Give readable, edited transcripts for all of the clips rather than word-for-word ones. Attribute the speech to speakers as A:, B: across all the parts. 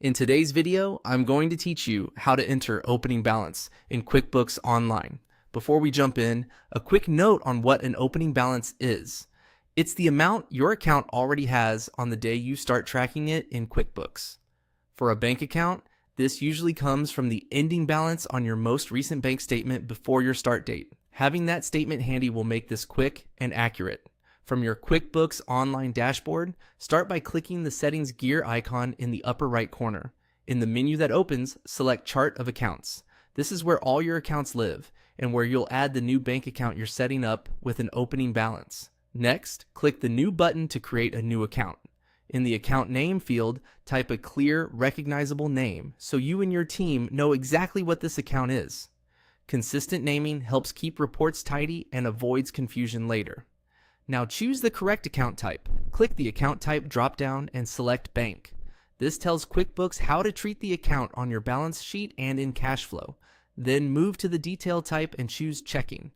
A: In today's video, I'm going to teach you how to enter opening balance in QuickBooks Online. Before we jump in, a quick note on what an opening balance is. It's the amount your account already has on the day you start tracking it in QuickBooks. For a bank account, this usually comes from the ending balance on your most recent bank statement before your start date. Having that statement handy will make this quick and accurate. From your QuickBooks Online dashboard, start by clicking the Settings gear icon in the upper right corner. In the menu that opens, select Chart of Accounts. This is where all your accounts live, and where you'll add the new bank account you're setting up with an opening balance. Next, click the New button to create a new account. In the Account Name field, type a clear, recognizable name so you and your team know exactly what this account is. Consistent naming helps keep reports tidy and avoids confusion later. Now choose the correct account type. Click the Account Type drop-down and select Bank. This tells QuickBooks how to treat the account on your balance sheet and in cash flow. Then move to the Detail type and choose Checking.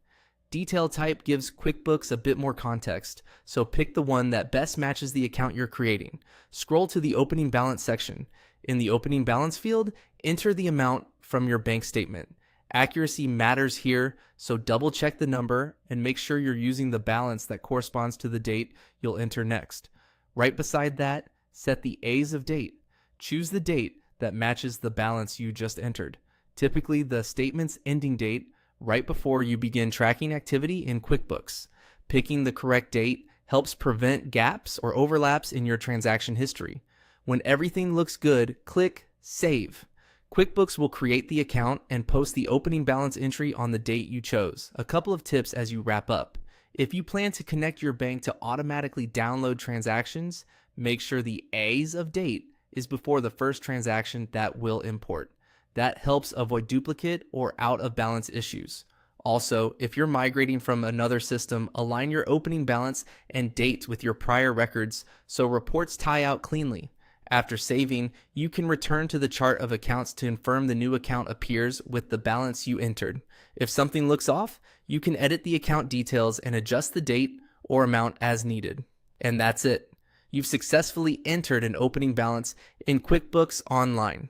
A: Detail type gives QuickBooks a bit more context, so pick the one that best matches the account you're creating. Scroll to the Opening Balance section. In the Opening Balance field, enter the amount from your bank statement. Accuracy matters here, so double check the number and make sure you're using the balance that corresponds to the date you'll enter next. Right beside that, set the A's of date. Choose the date that matches the balance you just entered, typically the statement's ending date right before you begin tracking activity in QuickBooks. Picking the correct date helps prevent gaps or overlaps in your transaction history. When everything looks good, click Save. QuickBooks will create the account and post the opening balance entry on the date you chose. A couple of tips as you wrap up. If you plan to connect your bank to automatically download transactions, make sure the A's of date is before the first transaction that will import. That helps avoid duplicate or out of balance issues. Also, if you're migrating from another system, align your opening balance and date with your prior records so reports tie out cleanly. After saving, you can return to the chart of accounts to confirm the new account appears with the balance you entered. If something looks off, you can edit the account details and adjust the date or amount as needed. And that's it. You've successfully entered an opening balance in QuickBooks Online.